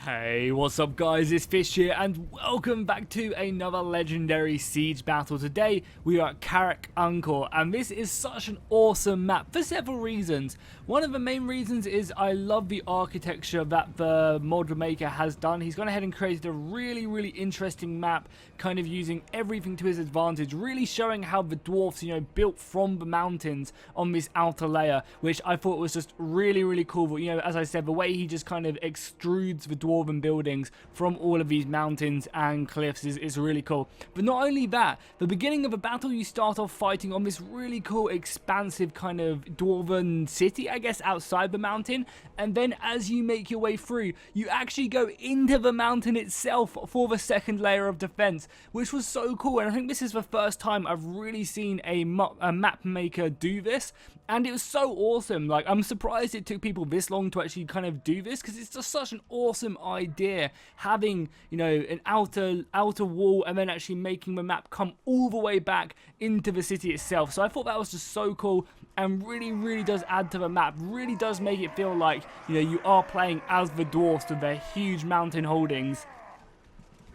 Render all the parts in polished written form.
Hey, what's up guys, it's Fish here and welcome back to another legendary siege battle. Today we are at Karaz Ankor and this is such an awesome map for several reasons. One of the main reasons is I love the architecture that the mod maker has done. He's gone ahead and created a really interesting map, kind of using everything to his advantage, really showing how the dwarfs, built from the mountains on this outer layer, which I thought was just really cool. But, as I said, the way he just kind of extrudes the dwarven buildings from all of these mountains and cliffs is really cool. But not only that, the beginning of a battle you start off fighting on this really cool expansive kind of dwarven city, I guess, outside the mountain, and then as you make your way through you actually go into the mountain itself for the second layer of defense, which was so cool. And I think this is the first time I've really seen a map maker do this, and it was so awesome. Like, I'm surprised it took people this long to actually kind of do this, because it's just such an awesome idea, having an outer wall and then actually making the map come all the way back into the city itself. So I thought that was just so cool and really does add to the map, really does make it feel like you are playing as the dwarfs with their huge mountain holdings.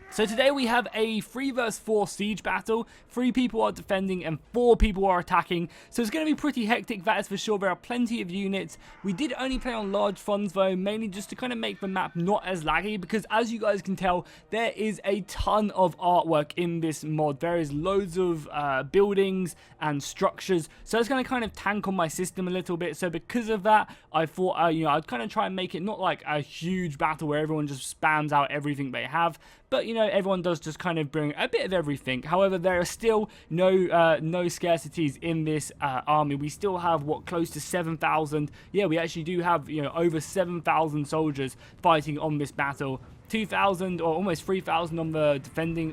So today we have a 3 vs 4 siege battle. 3 people are defending and 4 people are attacking. So it's going to be pretty hectic, that is for sure. There are plenty of units. We did only play on large funds though, mainly just to kind of make the map not as laggy, because as you guys can tell, there is a ton of artwork in this mod. There is loads of buildings and structures. So it's going to kind of tank on my system a little bit. So because of that, I thought I'd kind of try and make it not like a huge battle where everyone just spams out everything they have, but everyone does just kind of bring a bit of everything. However, there are still no scarcities in this army. We still have close to 7,000. Yeah, we actually do have over 7,000 soldiers fighting on this battle. 2,000 or almost 3,000 on the defending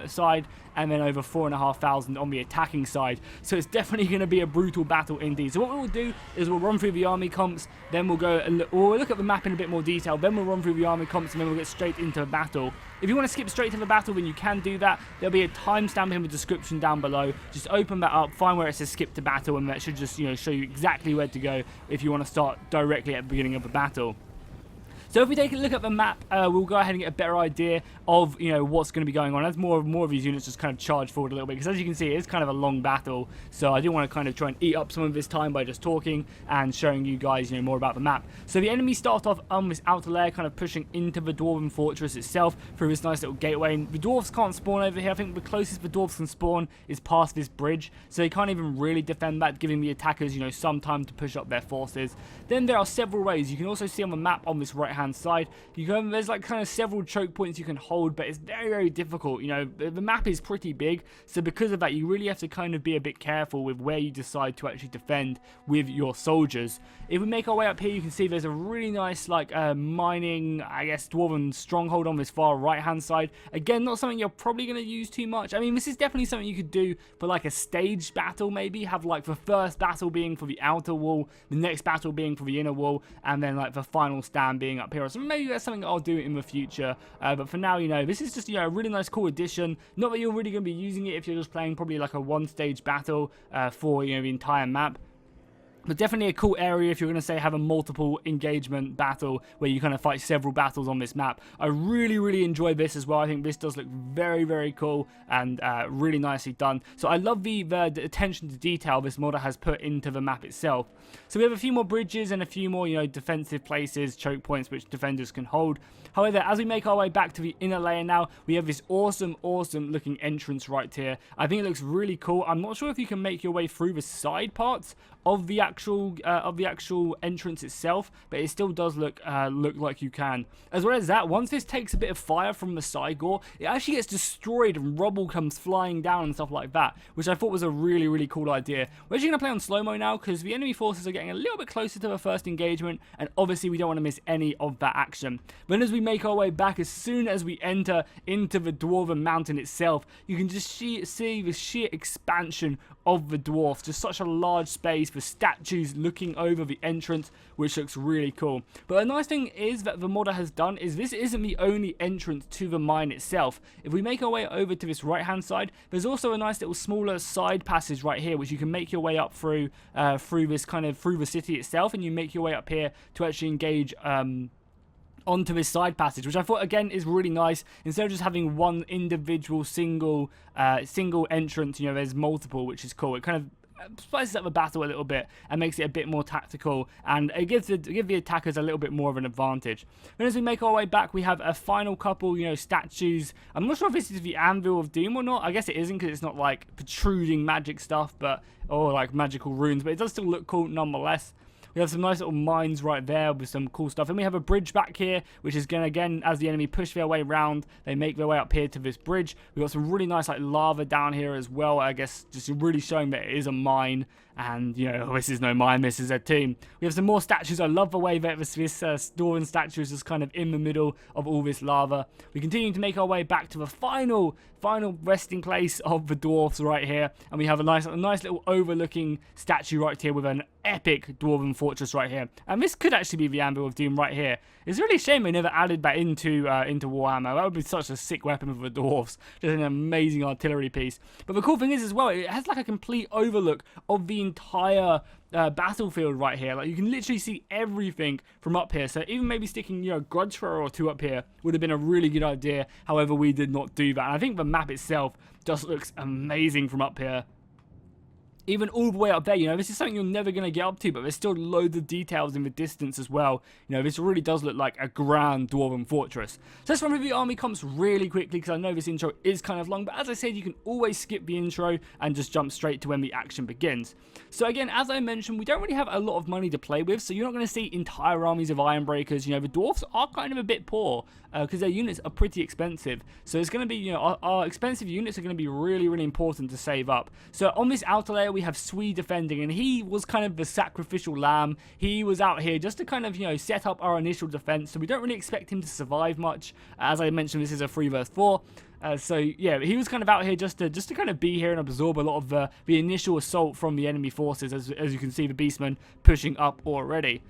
side, and then over 4,500 on the attacking side. So it's definitely going to be a brutal battle indeed. So what we'll do is we'll run through the army comps, then we'll go and we'll look at the map in a bit more detail, then we'll run through the army comps, and then we'll get straight into the battle. If you want to skip straight to the battle, then you can do that. There'll be a timestamp in the description down below. Just open that up, find where it says skip to battle, and that should just show you exactly where to go if you want to start directly at the beginning of the battle. So if we take a look at the map, we'll go ahead and get a better idea of what's going to be going on as more of these units just kind of charge forward a little bit, because as you can see, it is kind of a long battle. So I do want to kind of try and eat up some of this time by just talking and showing you guys more about the map. So the enemy start off on this outer layer, kind of pushing into the dwarven fortress itself through this nice little gateway. And the dwarves can't spawn over here. I think the closest the dwarves can spawn is past this bridge, so they can't even really defend that, giving the attackers some time to push up their forces. Then there are several ways. You can also see on the map on this right hand side, there's like kind of several choke points you can hold, but it's very difficult. The map is pretty big, so because of that you really have to kind of be a bit careful with where you decide to actually defend with your soldiers. If we make our way up here, you can see there's a really nice mining, I guess, dwarven stronghold on this far right hand side. Again, not something you're probably going to use too much. I mean, this is definitely something you could do for like a staged battle, maybe have like the first battle being for the outer wall, the next battle being for the inner wall, and then like the final stand being up here or something. Maybe that's something I'll do in the future, but for now, this is just a really nice cool addition. Not that you're really going to be using it if you're just playing probably like a one-stage battle for the entire map. But definitely a cool area if you're going to say have a multiple engagement battle where you kind of fight several battles on this map. I really enjoy this as well. I think this does look very cool and really nicely done. So I love the attention to detail this modder has put into the map itself. So we have a few more bridges and a few more defensive places, choke points which defenders can hold. However, as we make our way back to the inner layer now, we have this awesome looking entrance right here. I think it looks really cool. I'm not sure if you can make your way through the side parts of the actual entrance itself, but it still does look like you can. As well as that, once this takes a bit of fire from the side gore, it actually gets destroyed and rubble comes flying down and stuff like that, which I thought was a really cool idea. We're actually going to play on slow-mo now because the enemy forces are getting a little bit closer to the first engagement, and obviously we don't want to miss any of that action. But as we make our way back, as soon as we enter into the dwarven mountain itself, you can just see the sheer expansion of the dwarfs. Just such a large space for statues looking over the entrance, which looks really cool. But a nice thing is that the modder has done is this isn't the only entrance to the mine itself. If we make our way over to this right hand side, there's also a nice little smaller side passage right here, which you can make your way up through through the city itself, and you make your way up here to actually engage onto this side passage, which I thought again is really nice. Instead of just having one individual single entrance, you know, there's multiple, which is cool. It kind of spices up the battle a little bit and makes it a bit more tactical, and it gives the attackers a little bit more of an advantage. Then as we make our way back, we have a final couple, you know, statues. I'm not sure if this is the Anvil of Doom or not. I guess it isn't, because it's not like protruding magic stuff, but or like magical runes, but it does still look cool nonetheless. We have some nice little mines right there with some cool stuff. And we have a bridge back here, which is going to, again, as the enemy push their way around, they make their way up here to this bridge. We've got some really nice like lava down here as well, I guess, just really showing that it is a mine. And, you know, this is no mine, this is a tomb. We have some more statues. I love the way that this dwarven statue is just kind of in the middle of all this lava. We continue to make our way back to the final resting place of the dwarfs right here. And we have a nice little overlooking statue right here with an epic dwarven fortress right here. And this could actually be the Anvil of Doom right here. It's really a shame they never added that into Warhammer. That would be such a sick weapon for the dwarves. Just an amazing artillery piece. But the cool thing is as well, it has like a complete overlook of the entire battlefield right here. Like, you can literally see everything from up here. So even maybe sticking, you know, a grudge thrower or two up here would have been a really good idea. However, we did not do that. And I think the map itself just looks amazing from up here. Even all the way up there, you know, this is something you're never going to get up to, but there's still loads of details in the distance as well. You know, this really does look like a grand dwarven fortress. So let's run through the army comps really quickly, because I know this intro is kind of long, but as I said, you can always skip the intro and just jump straight to when the action begins. So again, as I mentioned, we don't really have a lot of money to play with, so you're not going to see entire armies of Ironbreakers. You know, the dwarfs are kind of a bit poor, because their units are pretty expensive. So it's going to be, you know, our expensive units are going to be really, really important to save up. So on this outer layer, we have Swede defending, and he was kind of the sacrificial lamb. He was out here just to kind of, you know, set up our initial defense, so we don't really expect him to survive much. As I mentioned, this is a 3 vs 4. So yeah, he was kind of out here just to kind of be here and absorb a lot of the initial assault from the enemy forces, as you can see the beastmen pushing up already.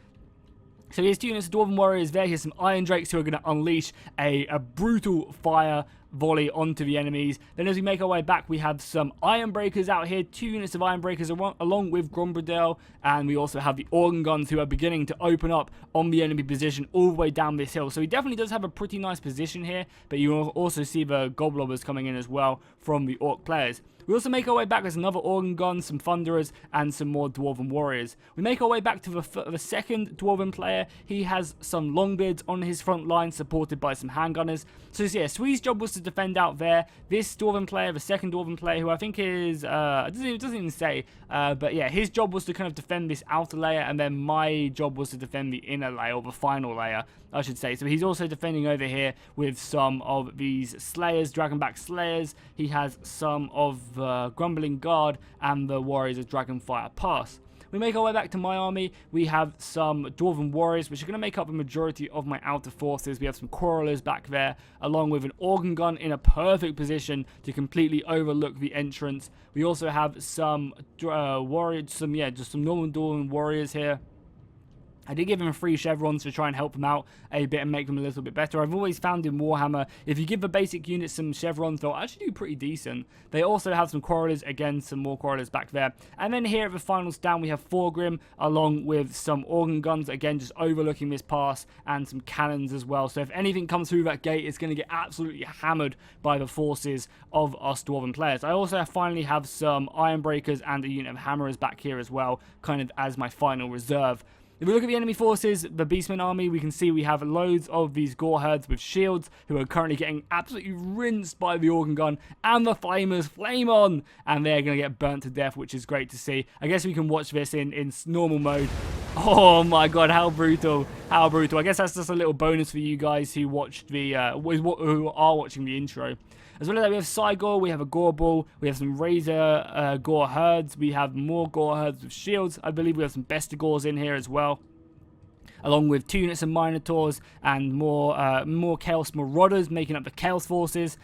So here's 2 units of Dwarven Warriors there. Here's some Iron Drakes who are going to unleash a brutal fire volley onto the enemies. Then as we make our way back, we have some Iron Breakers out here, 2 units of Iron Breakers along with Grombradale, and we also have the Organ Guns who are beginning to open up on the enemy position all the way down this hill. So he definitely does have a pretty nice position here, but you will also see the Goblobbers coming in as well from the Orc players. We also make our way back with another Organ Gun, some Thunderers, and some more Dwarven Warriors. We make our way back to the second Dwarven player. He has some Longbeards on his front line, supported by some Handgunners. So yeah, Swee's job was to defend out there. This Dwarven player, the second Dwarven player, who I think is, it doesn't even say, but yeah, his job was to kind of defend this outer layer, and then my job was to defend the inner layer, or the final layer, I should say. So he's also defending over here with some of these Slayers, Dragonback Slayers. He has some of Grumbling Guard and the Warriors of Dragonfire Pass. We make our way back to my army. We have some Dwarven Warriors, which are going to make up the majority of my outer forces. We have some Quarrelers back there, along with an Organ Gun in a perfect position to completely overlook the entrance. We also have some Warriors, just some normal Dwarven Warriors here. I did give them free chevrons to try and help them out a bit and make them a little bit better. I've always found in Warhammer, if you give the basic units some chevrons, they'll actually do pretty decent. They also have some Quarrelers, again, some more Quarrelers back there. And then here at the final stand, we have Thorgrim, along with some Organ Guns, again, just overlooking this pass, and some cannons as well. So if anything comes through that gate, it's going to get absolutely hammered by the forces of us Dwarven players. I also finally have some Iron Breakers and a unit of Hammerers back here as well, kind of as my final reserve. If we look at the enemy forces, the Beastman army, we can see we have loads of these Gore herds with shields who are currently getting absolutely rinsed by the Organ Gun, and the Flamers flame on, and they're going to get burnt to death, which is great to see. I guess we can watch this in normal mode. Oh my god, how brutal, how brutal. I guess that's just a little bonus for you guys who watched the, who are watching the intro. As well as that, we have Cygor, we have a Gore Bull, we have some Razor Gore herds, we have more Gore herds with shields. I believe we have some Bestigors in here as well, along with 2 units of Minotaurs and more Chaos Marauders making up the Chaos Forces.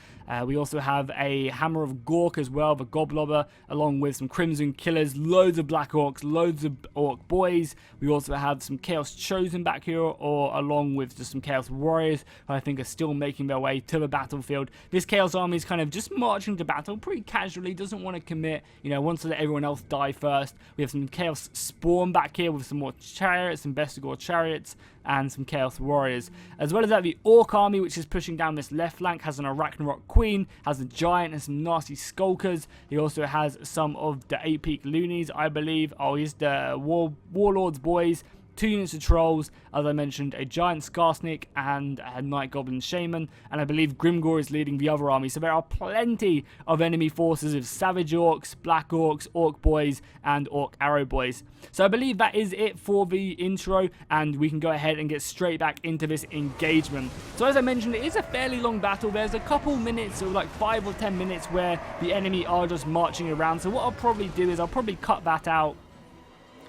We also have a Hammer of Gork as well, the Goblobber, along with some Crimson Killers, loads of Black Orcs, loads of Orc Boys. We also have some Chaos Chosen back here, or along with just some Chaos Warriors, who I think are still making their way to the battlefield. This Chaos army is kind of just marching to battle pretty casually, doesn't want to commit, you know, wants to let everyone else die first. We have some Chaos Spawn back here with some more Chariots, some Bestigor Chariots. chariots and some Chaos Warriors. As well as that, the Orc army, which is pushing down this left flank, has an Arachnarok Queen, has a Giant and some nasty Skulkers. He also has some of the 8-peak Loonies, I believe. Oh, he's the Warlord's Boys. 2 units of Trolls, as I mentioned, a Giant Skarsnik and a Night Goblin Shaman, and I believe Grimgor is leading the other army. So there are plenty of enemy forces of Savage Orcs, Black Orcs, Orc Boys, and Orc Arrow Boys. So I believe that is it for the intro, and we can go ahead and get straight back into this engagement. So as I mentioned, it is a fairly long battle. There's a couple minutes, or like 5 or 10 minutes, where the enemy are just marching around. So what I'll probably do is I'll probably cut that out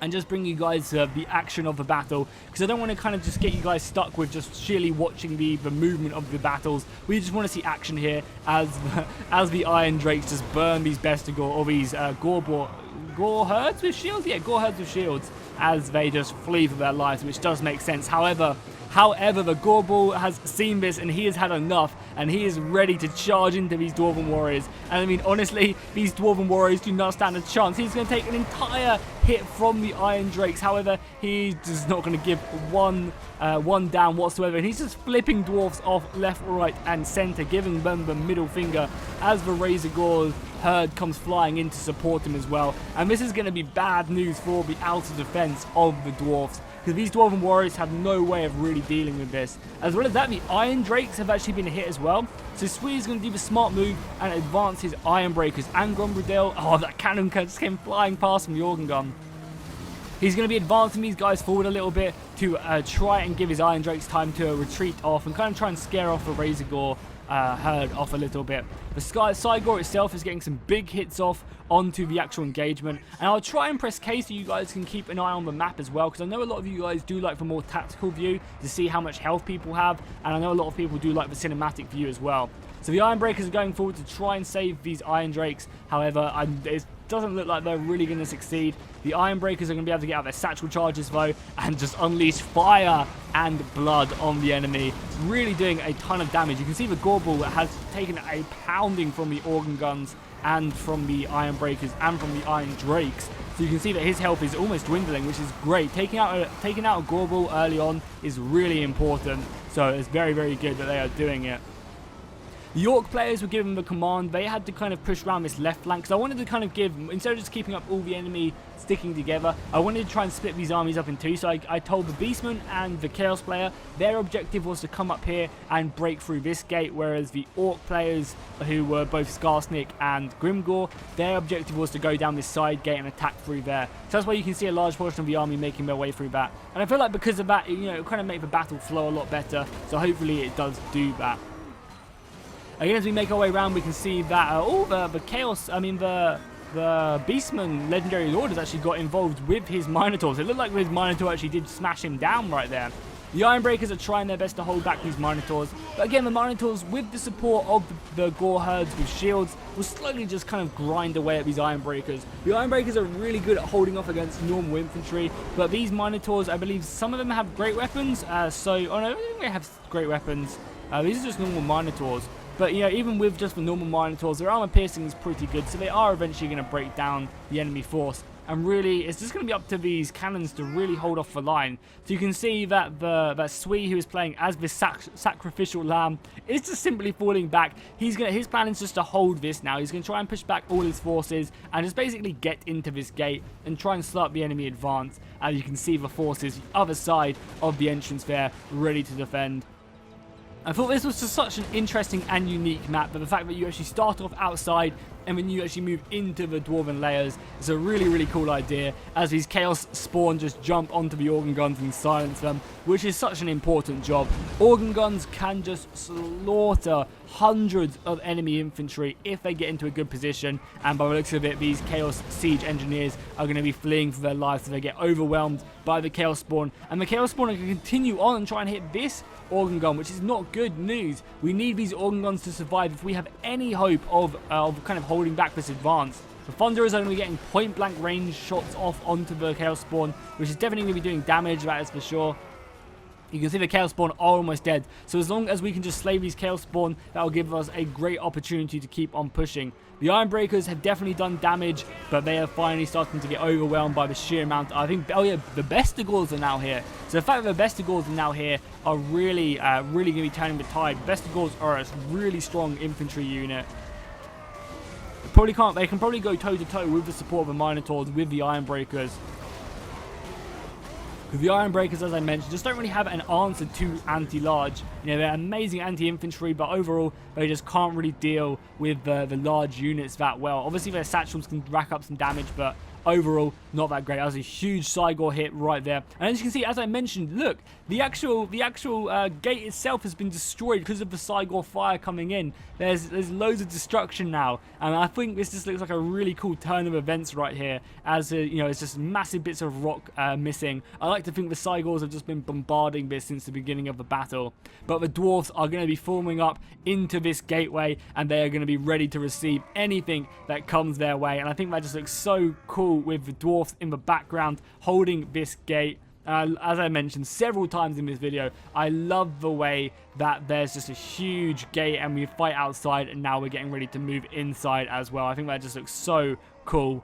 and just bring you guys the action of the battle, because I don't want to kind of just get you guys stuck with just sheerly watching the movement of the battles. We just want to see action here as the Iron Drakes just burn these Bestigor, or these Gore herds with shields? Yeah, Gore herds with shields, as they just flee for their lives, which does make sense. However, the Gorball has seen this, and he has had enough, and he is ready to charge into these Dwarven Warriors. And I mean, honestly, these Dwarven Warriors do not stand a chance. He's going to take an entire hit from the Iron Drakes. However, he's just not going to give one down whatsoever, and he's just flipping Dwarfs off left, right, and center, giving them the middle finger as the Razor Gore herd comes flying in to support him as well. And this is going to be bad news for the outer defense of the Dwarfs, because these Dwarven Warriors have no way of really dealing with this. As well as that, the Iron Drakes have actually been hit as well. So Swee's going to do the smart move and advance his Iron Breakers. And Grombrudel, oh, that cannon just came flying past from the Organ Gun. He's going to be advancing these guys forward a little bit to try and give his Iron Drakes time to retreat off and kind of try and scare off the Razor Gore herd off a little bit. The Cygor itself is getting some big hits off onto the actual engagement, and I'll try and press K so you guys can keep an eye on the map as well, because I know a lot of you guys do like the more tactical view to see how much health people have, and I know a lot of people do like the cinematic view as well. So the Iron Breakers are going forward to try and save these Iron Drakes. However, it doesn't look like they're really going to succeed. The Iron Breakers are going to be able to get out their satchel charges though, and just unleash fire and blood on the enemy, really doing a ton of damage. You can see the Gorball has taken a pounding from the Organ Guns and from the Iron Breakers and from the Iron Drakes. So you can see that his health is almost dwindling, which is great. Taking out a Gorball early on is really important, so it's very, very good that they are doing it. The Orc players were given the command. They had to kind of push around this left flank, because I wanted to kind of give, instead of just keeping up all the enemy sticking together, I wanted to try and split these armies up in two. So I told the Beastman and the Chaos player their objective was to come up here and break through this gate, whereas the Orc players, who were both Skarsnik and Grimgor, their objective was to go down this side gate and attack through there. So that's why you can see a large portion of the army making their way through that. And I feel like because of that, it kind of made the battle flow a lot better. So hopefully it does do that. Again, as we make our way around, we can see that the Beastman Legendary Lord has actually got involved with his Minotaurs. It looked like his Minotaur actually did smash him down right there. The Iron Breakers are trying their best to hold back these Minotaurs, but again, the Minotaurs, with the support of the Gore herds with shields, will slowly just kind of grind away at these Iron Breakers. The Iron Breakers are really good at holding off against normal infantry, but these Minotaurs, I believe some of them have great weapons, no, I don't think they have great weapons. These are just normal Minotaurs. But, even with just the normal Minotaurs, their armor piercing is pretty good, so they are eventually going to break down the enemy force. And really, it's just going to be up to these cannons to really hold off the line. So you can see that that Swee, who is playing as this sacrificial lamb, is just simply falling back. His plan is just to hold this now. He's going to try and push back all his forces and just basically get into this gate and try and start the enemy advance. And you can see the forces the other side of the entrance there, ready to defend. I thought this was just such an interesting and unique map, but the fact that you actually start off outside and then you actually move into the Dwarven layers is a really, really cool idea, as these Chaos Spawn just jump onto the Organ Guns and silence them, which is such an important job. Organ Guns can just slaughter hundreds of enemy infantry if they get into a good position, and by the looks of it, these Chaos Siege Engineers are going to be fleeing for their lives so they get overwhelmed by the Chaos Spawn, and the Chaos Spawn are going to continue on and try and hit this Organ Gun, which is not good news. We need these Organ Guns to survive if we have any hope of kind of holding back this advance. The Thunderers are going to be getting point blank range shots off onto the Chaos Spawn, which is definitely going to be doing damage, that is for sure. You can see the Chaos Spawn are almost dead. So as long as we can just slay these Chaos Spawn, that will give us a great opportunity to keep on pushing. The Iron Breakers have definitely done damage, but they are finally starting to get overwhelmed by the sheer amount. I think, oh yeah, the Bestigors are now here. So the fact that the Bestigors are now here are really, really going to be turning the tide. Bestigors are a really strong infantry unit. They can probably go toe-to-toe with the support of the Minotaurs, with the Iron Breakers. Because the Iron Breakers, as I mentioned, just don't really have an answer to anti-large. You know, they're amazing anti-infantry, but overall, they just can't really deal with the large units that well. Obviously, their satchels can rack up some damage, but overall, not that great. That was a huge Cygor hit right there. And as you can see, as I mentioned, look, the actual gate itself has been destroyed because of the Cygor fire coming in. There's loads of destruction now, and I think this just looks like a really cool turn of events right here. As you know, it's just massive bits of rock missing. I like to think the Cygors have just been bombarding this since the beginning of the battle, but the dwarfs are going to be forming up into this gateway, and they are going to be ready to receive anything that comes their way. And I think that just looks so cool with the dwarfs in the background holding this gate. As I mentioned several times in this video, I love the way that there's just a huge gate and we fight outside, and now we're getting ready to move inside as well. I think that just looks so cool.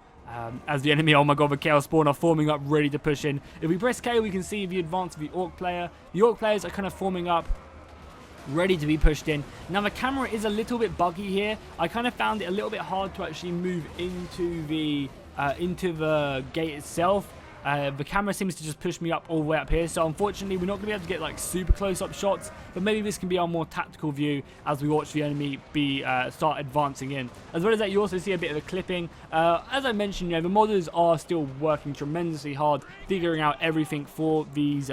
As the enemy, oh my god, the Chaos Spawn are forming up, ready to push in. If we press K, we can see the advance of the Orc player. The Orc players are kind of forming up, ready to be pushed in. Now the camera is a little bit buggy here. I kind of found it a little bit hard to actually move into the gate itself. The camera seems to just push me up all the way up here, so unfortunately we're not going to be able to get like super close-up shots, but maybe this can be our more tactical view as we watch the enemy start advancing in. As well as that, you also see a bit of a clipping. As I mentioned, you know, the modders are still working tremendously hard, figuring out everything for these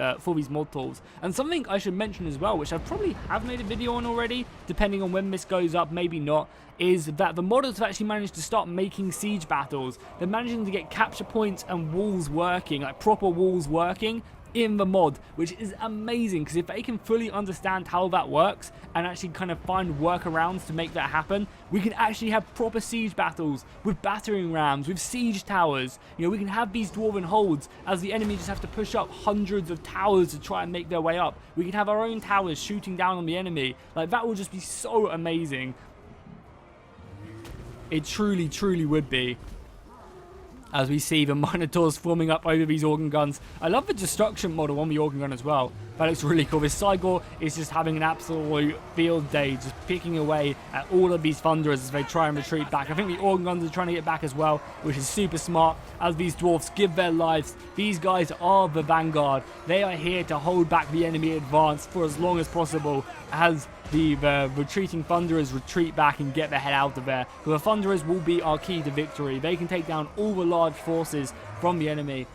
mod tools. And something I should mention as well, which I probably have made a video on already, depending on when this goes up, maybe not, is that the modders have actually managed to start making siege battles. They're managing to get capture points and walls working, like proper walls working in the mod, which is amazing, because if they can fully understand how that works and actually kind of find workarounds to make that happen, we can actually have proper siege battles with battering rams, with siege towers. You know, we can have these dwarven holds as the enemy just have to push up hundreds of towers to try and make their way up. We can have our own towers shooting down on the enemy. Like, that will just be so amazing. It truly, truly would be. As we see the Minotaurs forming up over these organ guns. I love the destruction model on the organ gun as well. That looks really cool. This Cygor is just having an absolute field day, just picking away at all of these Thunderers as they try and retreat back. I think the organ guns are trying to get back as well, which is super smart as these dwarfs give their lives. These guys are the vanguard. They are here to hold back the enemy advance for as long as possible as the retreating Thunderers retreat back and get their head out of there. Because the Thunderers will be our key to victory. They can take down all the large forces from the enemy.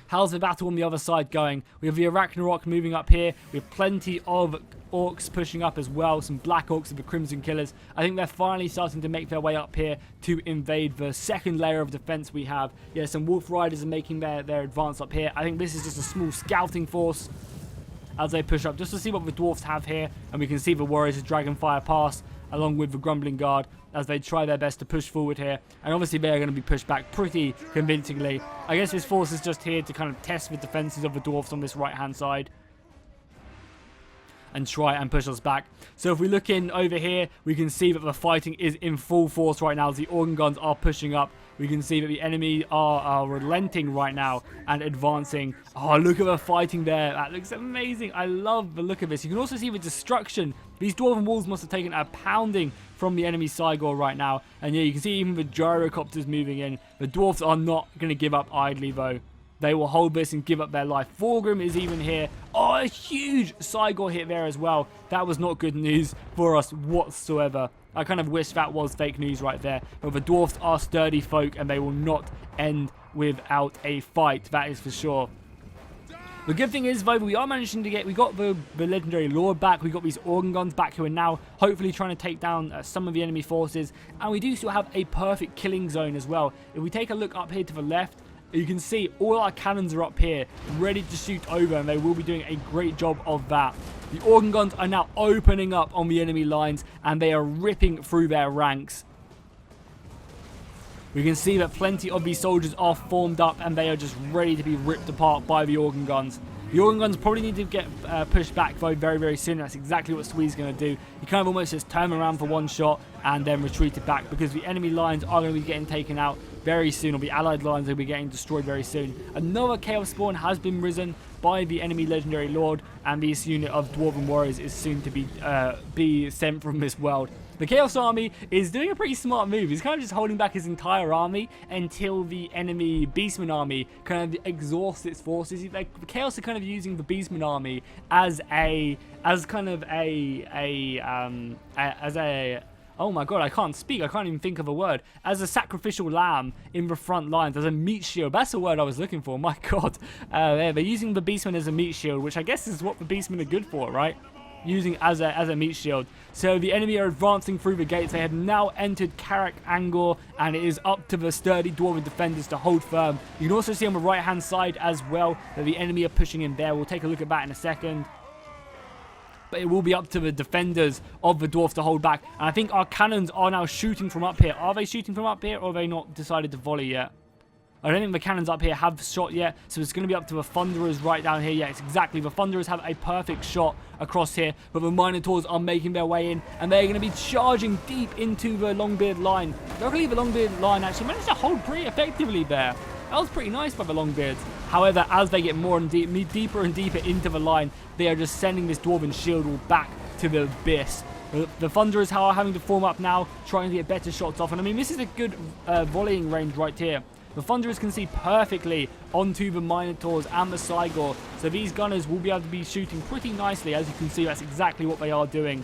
How's the battle on the other side going? We have the Arachnarok moving up here. We have plenty of Orcs pushing up as well. Some Black Orcs of the Crimson Killers. I think they're finally starting to make their way up here to invade the second layer of defense we have. Yeah, some Wolf Riders are making their advance up here. I think this is just a small scouting force as they push up, just to see what the dwarfs have here. And we can see the Warriors of Dragonfire pass along with the Grumbling Guard as they try their best to push forward here. And obviously they are going to be pushed back pretty convincingly. I guess this force is just here to kind of test the defenses of the dwarfs on this right hand side and try and push us back. So if we look in over here, we can see that the fighting is in full force right now as the organ guns are pushing up. We can see that the enemy are relenting right now and advancing. Oh, look at the fighting there. That looks amazing. I love the look of this. You can also see the destruction. These dwarven walls must have taken a pounding from the enemy Cygor right now. And yeah, you can see even the gyrocopters moving in. The dwarfs are not going to give up idly though. They will hold this and give up their life. Thorgrim is even here. Oh, a huge Cygor hit there as well. That was not good news for us whatsoever. I kind of wish that was fake news right there. But the dwarfs are sturdy folk and they will not end without a fight. That is for sure. The good thing is, though, we are managing to we got the legendary Lord back. We got these organ guns back who are now hopefully trying to take down some of the enemy forces. And we do still have a perfect killing zone as well. If we take a look up here to the left, you can see all our cannons are up here, ready to shoot over, and they will be doing a great job of that. The organ guns are now opening up on the enemy lines, and they are ripping through their ranks. We can see that plenty of these soldiers are formed up, and they are just ready to be ripped apart by the organ guns. The organ guns probably need to get pushed back very, very soon. That's exactly what Swede's going to do. He kind of almost just turn around for one shot and then retreat it back, because the enemy lines are going to be getting taken out very soon, or the allied lines will be getting destroyed very soon. Another Chaos Spawn has been risen by the enemy Legendary Lord, and this unit of Dwarven Warriors is soon to be sent from this world. The Chaos Army is doing a pretty smart move. He's kind of just holding back his entire army until the enemy Beastman army kind of exhausts its forces. The Chaos are kind of using the Beastman army as oh my god, I can't speak. I can't even think of a word. As a sacrificial lamb in the front lines, as a meat shield. That's the word I was looking for. My god. They're using the Beastmen as a meat shield, which I guess is what the Beastmen are good for, right? Using as a meat shield. So the enemy are advancing through the gates. They have now entered Karaz Ankor, and it is up to the sturdy Dwarven defenders to hold firm. You can also see on the right hand side as well that the enemy are pushing in there. We'll take a look at that in a second. But it will be up to the defenders of the dwarf to hold back. And I think our cannons are now shooting from up here. Are they shooting from up here, or have they not decided to volley yet? I don't think the cannons up here have shot yet, so it's going to be up to the Thunderers right down here. Yeah, it's exactly. The Thunderers have a perfect shot across here, but the Minotaurs are making their way in, and they're going to be charging deep into the Longbeard line. Luckily, the Longbeard line actually managed to hold pretty effectively there. That was pretty nice by the Longbeards. However, as they get more and deeper and deeper into the line, they are just sending this Dwarven shield wall back to the abyss. The Thunderers are having to form up now, trying to get better shots off. And I mean, this is a good volleying range right here. The Thunderers can see perfectly onto the Minotaurs and the Cygor, so these gunners will be able to be shooting pretty nicely. As you can see, that's exactly what they are doing.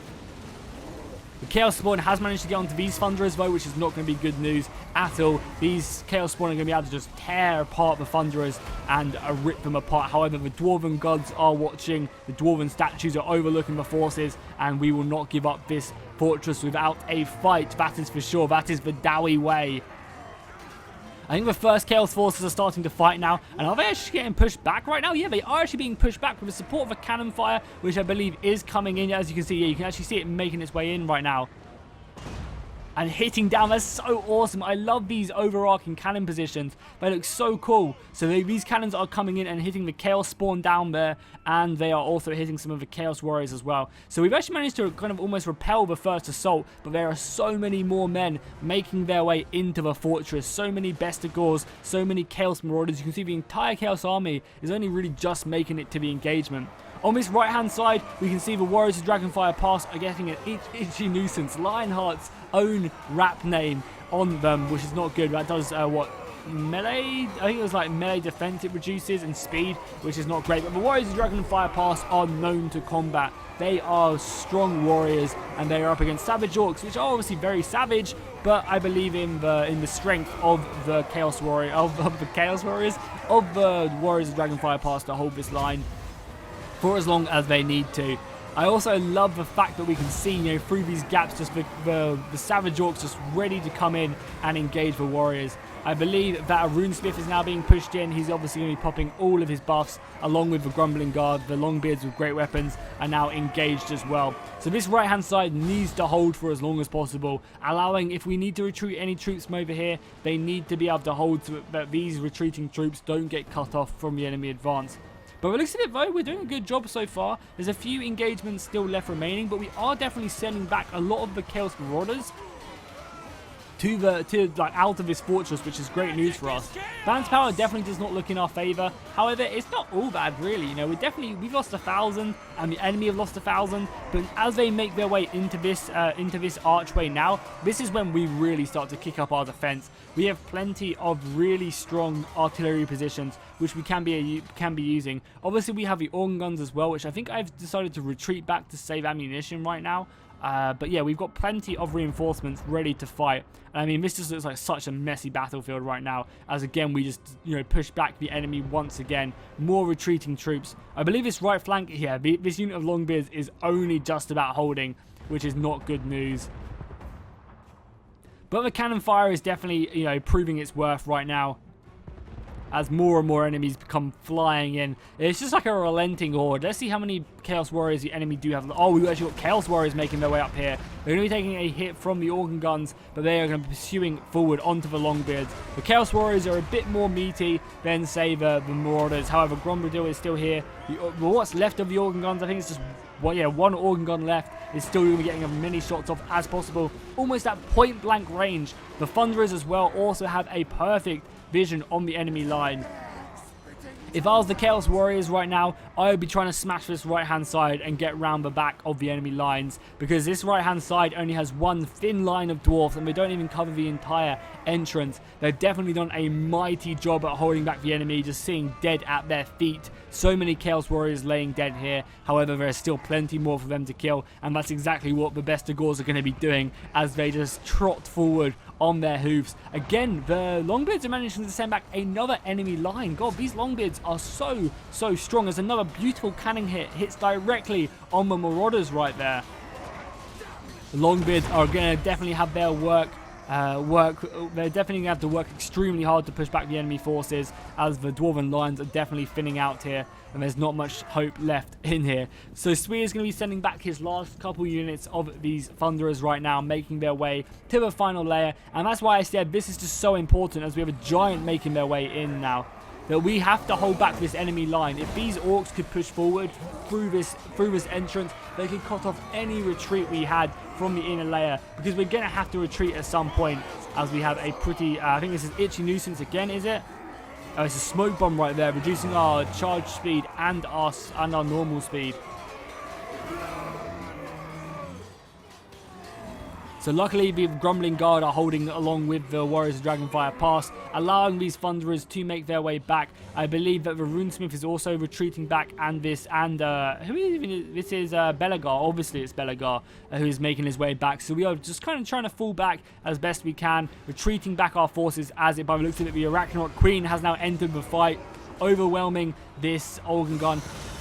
The Chaos Spawn has managed to get onto these Thunderers though, which is not going to be good news at all. These Chaos Spawn are going to be able to just tear apart the Thunderers and rip them apart. However, the Dwarven gods are watching. The Dwarven statues are overlooking the forces, and we will not give up this fortress without a fight. That is for sure. That is the Dowie way. I think the first Chaos Forces are starting to fight now. And are they actually getting pushed back right now? Yeah, they are actually being pushed back with the support of a cannon fire, which I believe is coming in. As you can see, yeah, you can actually see it making its way in right now. And hitting down. That's so awesome. I love these overarching cannon positions. They look so cool. So these cannons are coming in and hitting the Chaos Spawn down there, and they are also hitting some of the Chaos Warriors as well. So we've actually managed to kind of almost repel the first assault, but there are so many more men making their way into the fortress. So many Bestigors, so many Chaos Marauders. You can see the entire Chaos army is only really just making it to the engagement. On this right-hand side, we can see the Warriors of Dragonfire Pass are getting an itchy nuisance. Lionheart's own rap name on them, which is not good. That does, melee? I think it was like melee defense it reduces, and speed, which is not great. But the Warriors of Dragonfire Pass are known to combat. They are strong warriors, and they are up against Savage Orcs, which are obviously very savage, but I believe in the strength of the Chaos Warrior, of the Chaos Warriors, of the Warriors of Dragonfire Pass to hold this line for as long as they need to. I also love the fact that we can see, you know, through these gaps, just the Savage Orcs just ready to come in and engage the Warriors. I believe that a Runesmith is now being pushed in. He's obviously going to be popping all of his buffs, along with the Grumbling Guard. The Longbeards with great weapons are now engaged as well. So this right-hand side needs to hold for as long as possible, allowing, if we need to retreat any troops from over here, they need to be able to hold so that these retreating troops don't get cut off from the enemy advance. But it looks at it though, we're doing a good job so far. There's a few engagements still left remaining, but we are definitely sending back a lot of the Chaos Marauders to out of this fortress, which is great news for us. Van's power definitely does not look in our favor. However, it's not all bad really. You know, we've lost 1,000, and the enemy have lost 1,000. But as they make their way into this archway now, this is when we really start to kick up our defense. We have plenty of really strong artillery positions, which we can be using. Obviously, we have the organ guns as well, which I think I've decided to retreat back to save ammunition right now. But yeah, we've got plenty of reinforcements ready to fight. And I mean, this just looks like such a messy battlefield right now, as again we just, you know, push back the enemy once again. More retreating troops. I believe this right flank here, this unit of Longbeards is only just about holding, which is not good news. But the cannon fire is definitely, you know, proving its worth right now. as more and more enemies come flying in. It's just like a relenting horde. Let's see how many Chaos Warriors the enemy do have. Oh, we've actually got Chaos Warriors making their way up here. They're going to be taking a hit from the Organ Guns, but they are going to be pursuing forward onto the Longbeards. The Chaos Warriors are a bit more meaty than, say, the Marauders. However, Grombradil is still here. What's left of the Organ Guns, I think it's just one Organ Gun left, is still going to be getting as many shots off as possible, almost at point blank range. The Thunderers as well also have a perfect vision on the enemy line. If I was the Chaos Warriors right now, I would be trying to smash this right-hand side and get round the back of the enemy lines, because this right-hand side only has one thin line of dwarfs and they don't even cover the entire entrance. They've definitely done a mighty job at holding back the enemy, just seeing dead at their feet. So many Chaos Warriors laying dead here. However, there is still plenty more for them to kill, and that's exactly what the Bestigors are going to be doing as they just trot forward on their hoofs. Again, the Longbeards are managing to send back another enemy line. God, these Longbeards are so strong. As another beautiful cannon hits directly on the Marauders right there. The Longbeards are going to definitely have their they're definitely going to have to work extremely hard to push back the enemy forces, as the Dwarven lines are definitely thinning out here and there's not much hope left in here. So Swee is going to be sending back his last couple units of these Thunderers right now, making their way to the final layer, and that's why I said this is just so important, as we have a giant making their way in now, that we have to hold back this enemy line. If these orcs could push forward through this entrance, they could cut off any retreat we had from the inner layer, because we're going to have to retreat at some point, as we have a pretty, I think this is Itchy Nuisance again, is it? Oh, it's a smoke bomb right there, reducing our charge speed and our normal speed. So luckily the Grumbling Guard are holding along with the Warriors of Dragonfire Pass, allowing these Thunderers to make their way back. I believe that the Runesmith is also retreating back, and this is Belagar. Obviously it's Belagar who is making his way back. So we are just kind of trying to fall back as best we can, retreating back our forces, as it, by the looks of it, the Arachnarok Queen has now entered the fight, overwhelming this Organ Gun.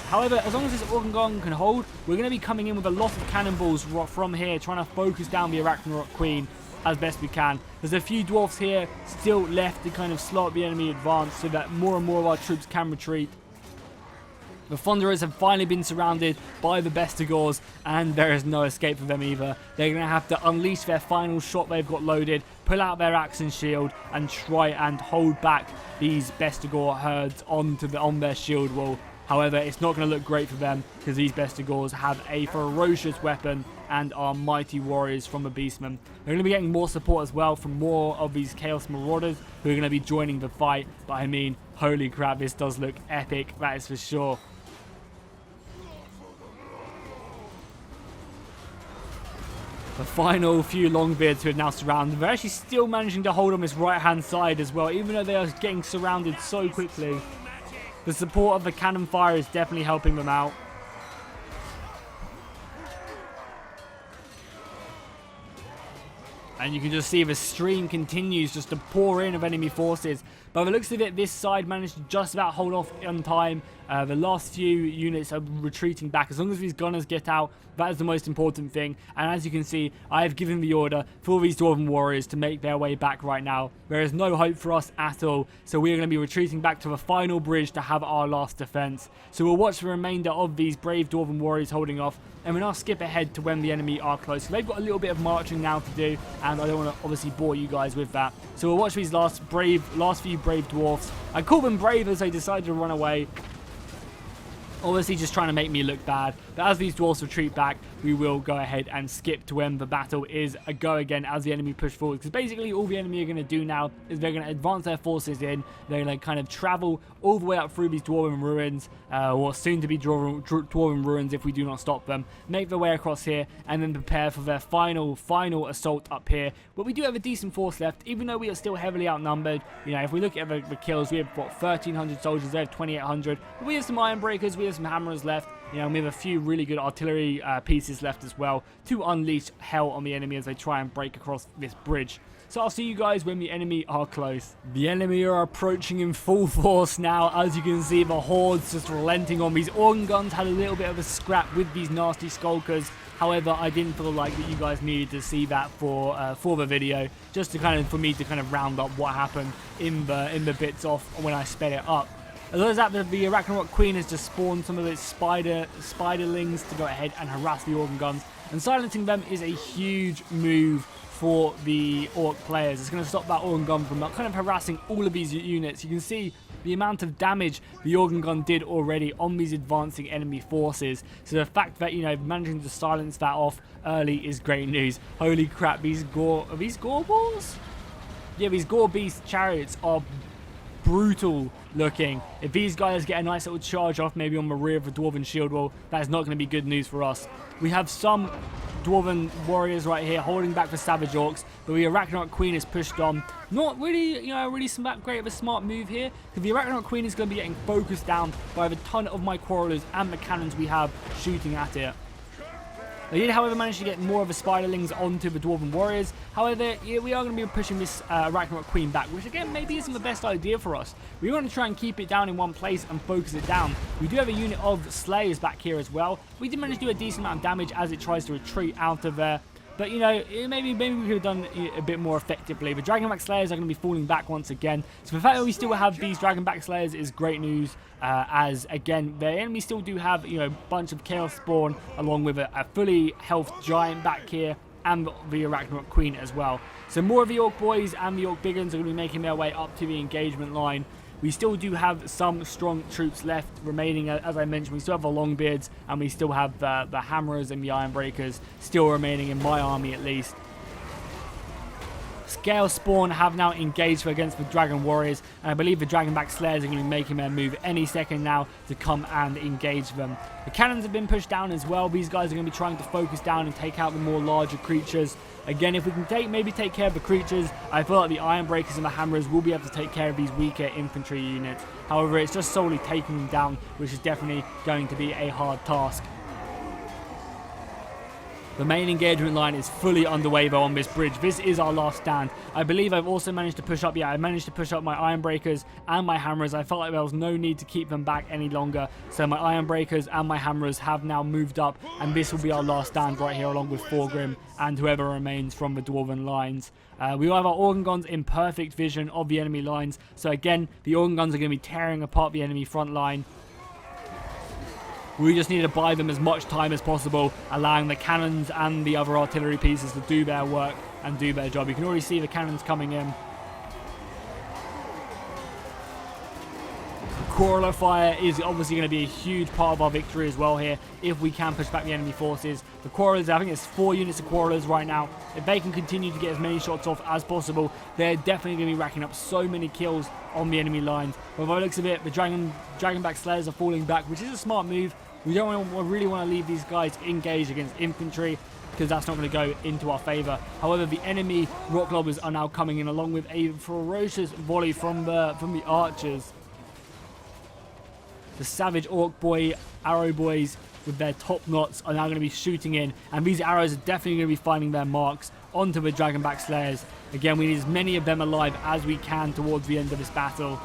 However, as long as this Organ Gun can hold, we're going to be coming in with a lot of cannonballs from here, trying to focus down the Arachnarok Queen as best we can. There's a few dwarfs here still left to kind of slow up the enemy advance, so that more and more of our troops can retreat. The Thunderers have finally been surrounded by the Bestigors, and there is no escape for them either. They're going to have to unleash their final shot they've got loaded, pull out their axe and shield, and try and hold back these Bestigor herds on their shield wall. However, it's not going to look great for them, because these Bestigors have a ferocious weapon and are mighty warriors from the Beastmen. They're going to be getting more support as well from more of these Chaos Marauders who are going to be joining the fight. But I mean, holy crap, this does look epic, that is for sure. The final few Longbeards who are now surrounded, they're actually still managing to hold on this right-hand side as well, even though they are getting surrounded so quickly. The support of the cannon fire is definitely helping them out. And you can just see the stream continues just to pour in of enemy forces. By the looks of it, this side managed to just about hold off on time. The last few units are retreating back. As long as these gunners get out, that is the most important thing. And as you can see, I have given the order for these Dwarven Warriors to make their way back right now. There is no hope for us at all. So we are going to be retreating back to the final bridge to have our last defense. So we'll watch the remainder of these brave Dwarven Warriors holding off. And we'll now skip ahead to when the enemy are close. So they've got a little bit of marching now to do, and I don't want to obviously bore you guys with that. So we'll watch these last few brave dwarfs. I call them brave as they decided to run away. Obviously just trying to make me look bad. But as these dwarfs retreat back, we will go ahead and skip to when the battle is a go again as the enemy push forward. Because basically all the enemy are going to do now is they're going to advance their forces in. They're going to kind of travel all the way up through these Dwarven ruins, or soon to be Dwarven ruins if we do not stop them. Make their way across here and then prepare for their final assault up here. But we do have a decent force left, even though we are still heavily outnumbered. You know, if we look at the kills, we have what, 1,300 soldiers, they have 2,800. But we have some Iron Breakers, we have some Hammerers left. You know, and we have a few really good artillery pieces left as well to unleash hell on the enemy as they try and break across this bridge. So I'll see you guys when the enemy are close. The enemy are approaching in full force now. As you can see, the horde's just relenting on. These organ guns had a little bit of a scrap with these nasty skulkers. However, I didn't feel like that you guys needed to see that for the video, just to for me to round up what happened in the bits off when I sped it up. As well as that, the Arachnarok Queen has just spawned some of its spiderlings to go ahead and harass the organ guns, and silencing them is a huge move for the Orc players. It's going to stop that organ gun from harassing all of these units. You can see the amount of damage the organ gun did already on these advancing enemy forces. So the fact that, you know, managing to silence that off early is great news. Holy crap, these are these gore balls? Yeah, these gore beast chariots are brutal looking. If these guys get a nice little charge off maybe on the rear of the Dwarven shield wall, that is not going to be good news for us. We have some Dwarven warriors right here holding back the Savage Orcs, but the Arachnarok Queen is pushed on. Not really, you know, great of a smart move here, because the Arachnarok Queen is going to be getting focused down by the ton of my quarrelers and the cannons we have shooting at it. They did, however, manage to get more of the spiderlings onto the Dwarven warriors. However, yeah, we are going to be pushing this Arachnarok Queen back, which again maybe isn't the best idea for us. We want to try and keep it down in one place and focus it down. We do have a unit of Slayers back here as well. We did manage to do a decent amount of damage as it tries to retreat out of there. But, you know, maybe we could have done it a bit more effectively. The Dragonback Slayers are going to be falling back once again. So the fact that we still have these Dragonback Slayers is great news. As, again, the enemy still do have, you know, a bunch of Chaos Spawn along with a fully health Giant back here. And the Arachnarok Queen as well. So more of the Orc Boys and the Orc Biggins are going to be making their way up to the engagement line. We still do have some strong troops left remaining. As I mentioned, we still have the Longbeards, and we still have the Hammerers and the Ironbreakers still remaining in my army at least. Scale Spawn have now engaged against the Dragon Warriors, and I believe the Dragonback Slayers are going to be making their move any second now to come and engage them. The cannons have been pushed down as well. These guys are going to be trying to focus down and take out the more larger creatures. Again, if we can maybe take care of the creatures, I feel like the Ironbreakers and the Hammerers will be able to take care of these weaker infantry units. However, it's just solely taking them down, which is definitely going to be a hard task. The main engagement line is fully underway though on this bridge. This is our last stand. I believe I've also managed to push up, I managed to push up my Ironbreakers and my Hammerers. I felt like there was no need to keep them back any longer. So my Ironbreakers and my Hammerers have now moved up, and this will be our last stand right here along with Thorgrim and whoever remains from the Dwarven lines. We will have our Organ Guns in perfect vision of the enemy lines. So again, the Organ Guns are going to be tearing apart the enemy front line. We just need to buy them as much time as possible, allowing the cannons and the other artillery pieces to do their work and do their job. You can already see the cannons coming in. Quarreler fire is obviously going to be a huge part of our victory as well here, if we can push back the enemy forces. The Quarrelers, I think it's 4 units of Quarrelers right now. If they can continue to get as many shots off as possible, they're definitely going to be racking up so many kills on the enemy lines. But by the looks of it, the Dragonback Slayers are falling back, which is a smart move. We don't really want to leave these guys engaged against infantry, because that's not going to go into our favour. However, the enemy Rock Lobbers are now coming in along with a ferocious volley from the archers. The Savage Orc Boy Arrow Boys with their top knots are now going to be shooting in, and these arrows are definitely going to be finding their marks onto the Dragonback Slayers. Again, we need as many of them alive as we can towards the end of this battle.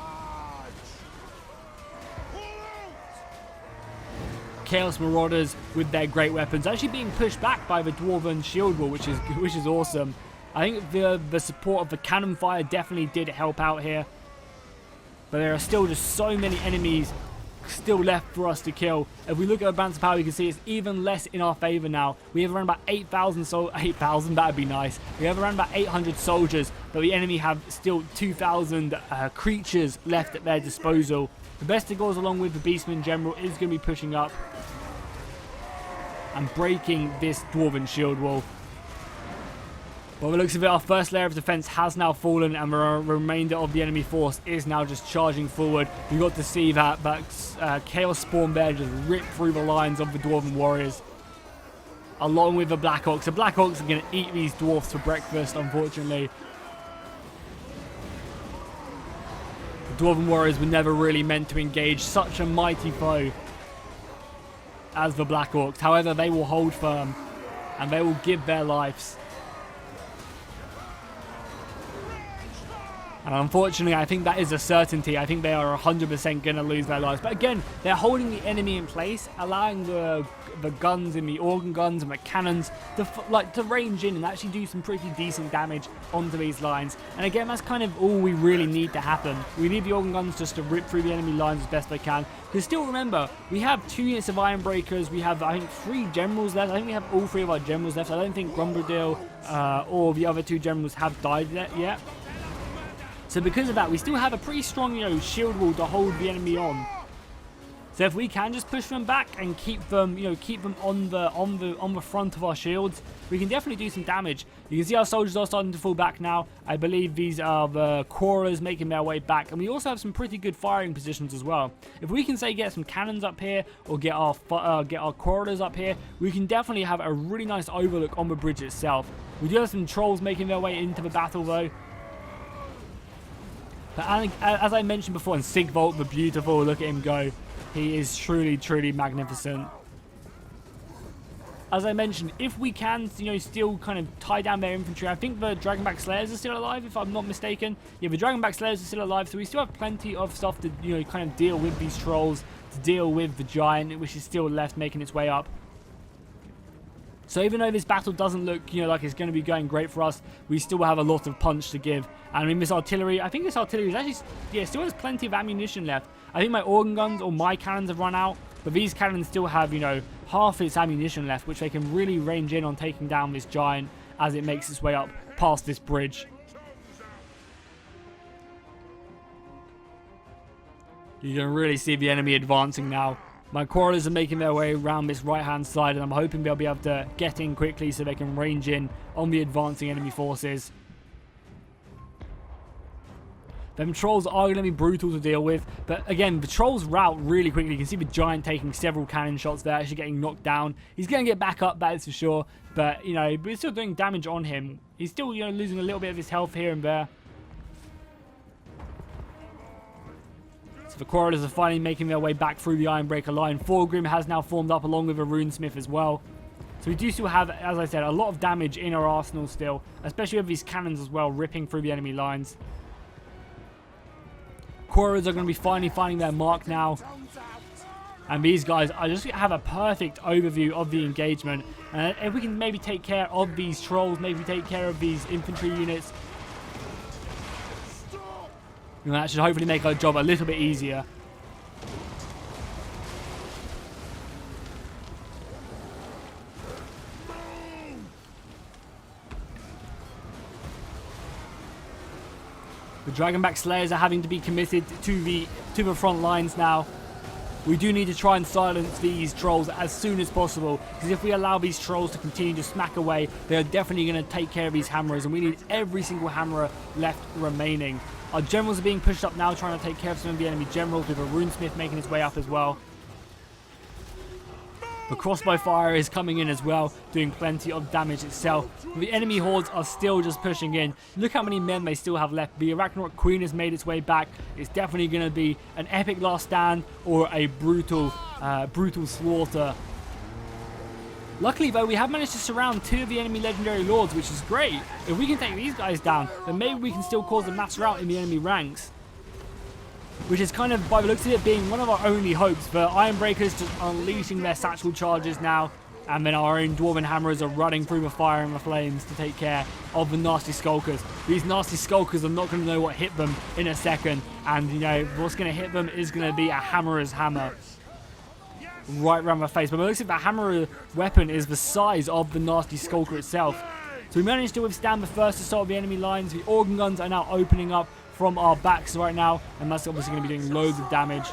Chaos Marauders with their great weapons actually being pushed back by the Dwarven shield wall, which is awesome. I think the support of the cannon fire definitely did help out here, but there are still just so many enemies still left for us to kill. If we look at our balance of power, you can see it's even less in our favor now. We have around about 8,000, 8,000, that'd be nice. We have around about 800 soldiers, but the enemy have still 2,000 creatures left at their disposal. The Bestigors, along with the Beastman General, is going to be pushing up and breaking this Dwarven shield wall. By the looks of it, our first layer of defense has now fallen, and the remainder of the enemy force is now just charging forward. We got to see that Chaos Spawn there just rip through the lines of the Dwarven warriors, along with the Black Orcs. The Black Orcs are going to eat these dwarfs for breakfast, unfortunately. The Dwarven warriors were never really meant to engage such a mighty foe. as the Black Orcs. However, they will hold firm and they will give their lives. And unfortunately, I think that is a certainty. I think they are 100% going to lose their lives. But again, they're holding the enemy in place, allowing the guns and the organ guns and the cannons to range in and actually do some pretty decent damage onto these lines. And again, that's kind of all we really need to happen. We need the organ guns just to rip through the enemy lines as best they can. Because still remember, we have 2 units of Iron Breakers. We have, I think, 3 generals left. I think we have all 3 of our generals left. I don't think Grumbledale or the other 2 generals have died yet. So because of that, we still have a pretty strong, shield wall to hold the enemy on. So if we can just push them back and keep them, keep them on the front of our shields, we can definitely do some damage. You can see our soldiers are starting to fall back now. I believe these are the Korras making their way back, and we also have some pretty good firing positions as well. If we can say get some cannons up here or get our Korras up here, we can definitely have a really nice overlook on the bridge itself. We do have some trolls making their way into the battle though. But as I mentioned before, and Sigvolt the Beautiful, look at him go. He is truly, truly magnificent. As I mentioned, if we can, still kind of tie down their infantry, I think the Dragonback Slayers are still alive, if I'm not mistaken. Yeah, the Dragonback Slayers are still alive, so we still have plenty of stuff to, kind of deal with these trolls, to deal with the giant, which is still left making its way up. So even though this battle doesn't look, like it's going to be going great for us, we still have a lot of punch to give. And I mean, this artillery, I think this artillery is actually, still has plenty of ammunition left. I think my organ guns or my cannons have run out, but these cannons still have, half its ammunition left, which they can really range in on taking down this giant as it makes its way up past this bridge. You can really see the enemy advancing now. My Korras are making their way around this right-hand side, and I'm hoping they'll be able to get in quickly so they can range in on the advancing enemy forces. Them trolls are going to be brutal to deal with, but again, the trolls rout really quickly. You can see the giant taking several cannon shots there, actually getting knocked down. He's going to get back up, that is for sure, but, we're still doing damage on him. He's still, losing a little bit of his health here and there. The Korras are finally making their way back through the Ironbreaker line. Thorgrim has now formed up along with a Runesmith as well. So we do still have, as I said, a lot of damage in our arsenal still, especially with these cannons as well, ripping through the enemy lines. Korras are going to be finally finding their mark now. And these guys are just going to have a perfect overview of the engagement. And if we can maybe take care of these trolls, maybe take care of these infantry units, and that should hopefully make our job a little bit easier. The Dragonback Slayers are having to be committed to the front lines now. We do need to try and silence these trolls as soon as possible, because if we allow these trolls to continue to smack away, they are definitely going to take care of these hammerers, and we need every single hammerer left remaining. Our generals are being pushed up now, trying to take care of some of the enemy generals, with a Runesmith making his way up as well. The crossbow fire is coming in as well, doing plenty of damage itself. The enemy hordes are still just pushing in. Look how many men they still have left. The Arachnarok Queen has made its way back. It's definitely going to be an epic last stand or a brutal slaughter. Luckily though, we have managed to surround 2 of the enemy legendary lords, which is great. If we can take these guys down, then maybe we can still cause a mass rout in the enemy ranks. Which is kind of, by the looks of it, being one of our only hopes. The Ironbreakers just unleashing their satchel charges now, and then our own Dwarven Hammerers are running through the fire and the flames to take care of the nasty Skulkers. These nasty Skulkers are not going to know what hit them in a second, and what's going to hit them is going to be a Hammerer's hammer right around the face. But it looks like the Hammerer weapon is the size of the nasty Skulker itself. So we managed to withstand the first assault of the enemy lines. The organ guns are now opening up from our backs right now, and that's obviously going to be doing loads of damage.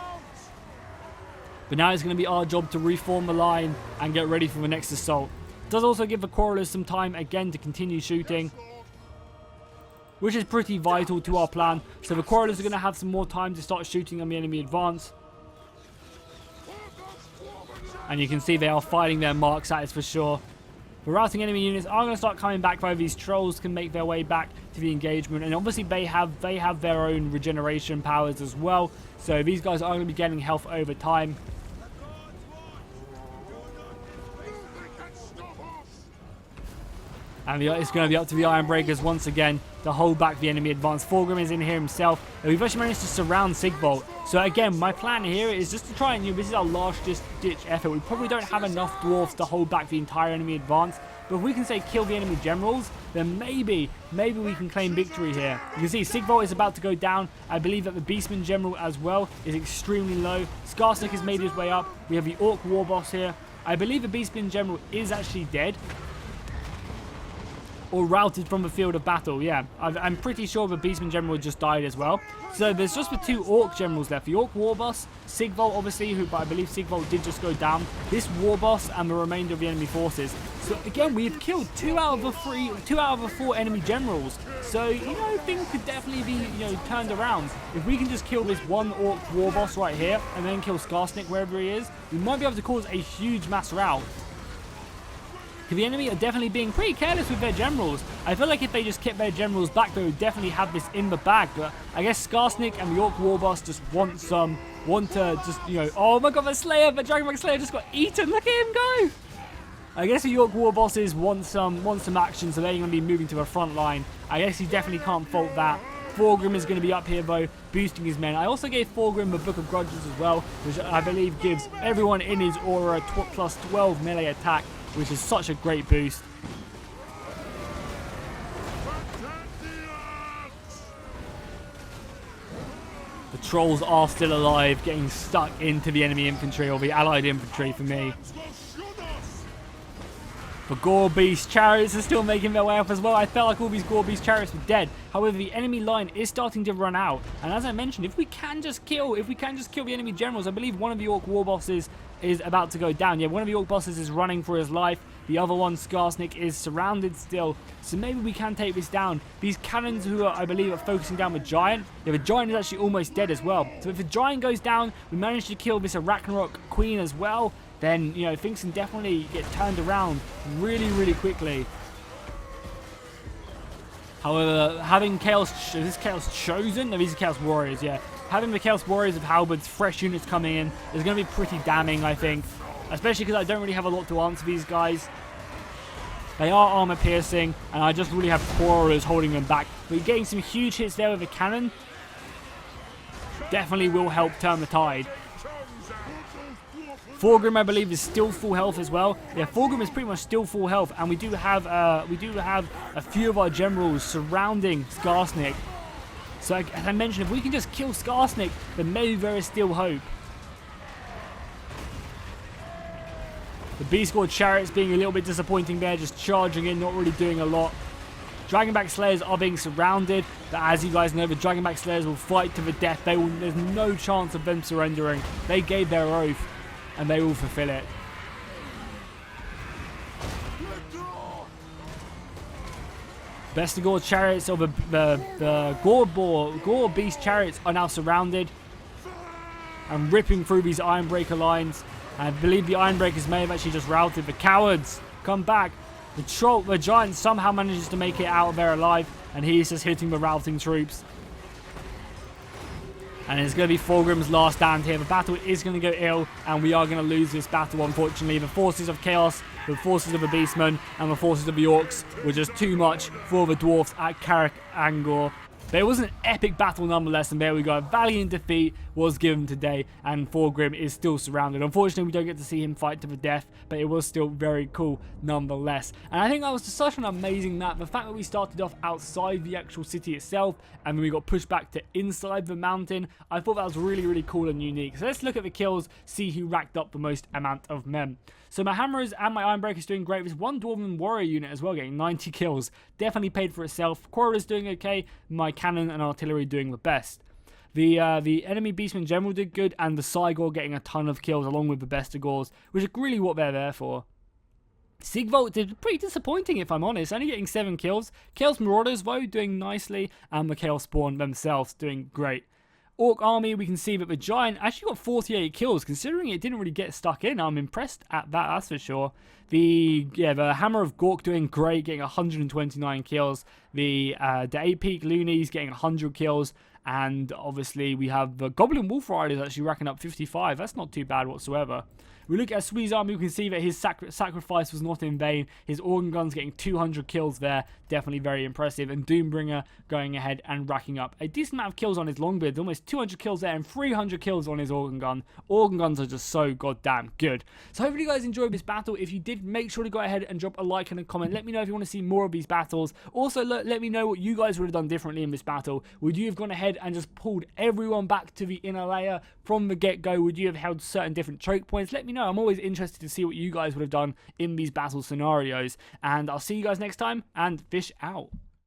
But now it's going to be our job to reform the line and get ready for the next assault. It does also give the Korras some time again to continue shooting, which is pretty vital to our plan. So the Korras are going to have some more time to start shooting on the enemy advance. And you can see they are finding their marks, that is for sure. The routing enemy units are going to start coming back, though. These trolls can make their way back to the engagement, and obviously they have their own regeneration powers as well, so these guys are going to be getting health over time. And it's going to be up to the Iron Breakers once again to hold back the enemy advance. Thorgrim is in here himself. And we've actually managed to surround Sigvolt. So again, my plan here is just to try and, this is our last ditch effort. We probably don't have enough dwarfs to hold back the entire enemy advance. But if we can, say, kill the enemy generals, then maybe we can claim victory here. You can see Sigvolt is about to go down. I believe that the Beastman general as well is extremely low. Skarsnik has made his way up. We have the Orc war boss here. I believe the Beastman general is actually dead. Or routed from the field of battle, yeah. I'm pretty sure the Beastman general just died as well. So there's just the 2 Orc generals left. The Orc war boss, Sigvolt obviously, but I believe Sigvolt did just go down. This war boss and the remainder of the enemy forces. So again, we've killed 2 out of the 4 enemy generals. So, things could definitely be, turned around. If we can just kill this 1 Orc war boss right here, and then kill Skarsnik wherever he is, we might be able to cause a huge mass rout. The enemy are definitely being pretty careless with their generals. I feel like if they just kept their generals back, they would definitely have this in the bag. But I guess Skarsnik and the Orc war boss just want to just, oh my god, the Dragonback Slayer just got eaten. Look at him go. I guess the Orc war bosses want some action, so they're going to be moving to the front line. I guess he definitely can't fault that. Thorgrim is going to be up here though, boosting his men. I also gave Thorgrim the Book of Grudges as well, which I believe gives everyone in his aura plus 12 melee attack, which is such a great boost. The trolls are still alive, getting stuck into the enemy infantry, or the allied infantry for me. The Gore Beast chariots are still making their way up as well. I felt like all these Gore Beast chariots were dead. However, the enemy line is starting to run out. And as I mentioned, if we can just kill the enemy generals, I believe one of the Orc war bosses is about to go down. Yeah, one of the Orc bosses is running for his life. The other one, Skarsnik, is surrounded still. So maybe we can take this down. These cannons who are, I believe, are focusing down the Giant. Yeah, the Giant is actually almost dead as well. So if the Giant goes down, we manage to kill this Ragnarok Queen as well, then, things can definitely get turned around really, really quickly. However, having is this Chaos Chosen? No, these are Chaos Warriors, yeah. Having the Chaos Warriors of Halberds, fresh units coming in, is going to be pretty damning, I think. Especially because I don't really have a lot to answer these guys. They are armor piercing, and I just really have quarrelers holding them back. But you're getting some huge hits there with a cannon. Definitely will help turn the tide. Thorgrim, I believe, is still full health as well. Yeah, Thorgrim is pretty much still full health, and we do have a few of our generals surrounding Skarsnik. So, as I mentioned, if we can just kill Skarsnik, then maybe there is still hope. The Beast Lord chariots being a little bit disappointing there, just charging in, not really doing a lot. Dragonback Slayers are being surrounded, but as you guys know, the Dragonback Slayers will fight to the death. There's no chance of them surrendering. They gave their oath, and they will fulfill it. Bestigor chariots, or the Gore Beast chariots, are now surrounded and ripping through these Ironbreaker lines. I believe the Ironbreakers may have actually just routed. The cowards come back. The Giant somehow manages to make it out of there alive, and he is just hitting the routing troops. And it's going to be Thorgrim's last stand here. The battle is going to go ill, and we are going to lose this battle, unfortunately. The forces of Chaos, the forces of the Beastmen, and the forces of the Orcs were just too much for the Dwarfs at Karaz Ankor. But it was an epic battle nonetheless, and there we go. A valiant defeat was given today, and Thorgrim is still surrounded. Unfortunately, we don't get to see him fight to the death, but it was still very cool nonetheless. And I think that was just such an amazing map. The fact that we started off outside the actual city itself, and then we got pushed back to inside the mountain, I thought that was really, really cool and unique. So let's look at the kills, see who racked up the most amount of men. So my Hammers and my Ironbreakers doing great. There's one Dwarven Warrior unit as well, getting 90 kills. Definitely paid for itself. Quarrelers doing okay. My Cannon and Artillery doing the best. The enemy Beastman General did good, and the Cygor getting a ton of kills along with the Bestigors, which is really what they're there for. Sigvolt did pretty disappointing, if I'm honest, only getting 7 kills. Chaos Marauders, though, doing nicely, and the Chaos Spawn themselves doing great. Orc Army, we can see that the Giant actually got 48 kills, considering it didn't really get stuck in. I'm impressed at that, that's for sure. The Hammer of Gork doing great, getting 129 kills. The 8-Peak Loonies getting 100 kills. And obviously we have the Goblin Wolf Riders actually racking up 55. That's not too bad whatsoever. We look at Swee's army, we can see that his sacrifice was not in vain. His organ gun's getting 200 kills there, definitely very impressive. And Doombringer going ahead and racking up a decent amount of kills on his Longbeard, almost 200 kills there and 300 kills on his organ gun. Organ guns are just so goddamn good. So hopefully you guys enjoyed this battle. If you did, make sure to go ahead and drop a like and a comment. Let me know if you want to see more of these battles. Also, let me know what you guys would have done differently in this battle. Would you have gone ahead and just pulled everyone back to the inner layer from the get-go? Would you have held certain different choke points? Let me know. I'm always interested to see what you guys would have done in these battle scenarios. And I'll see you guys next time, and fish out.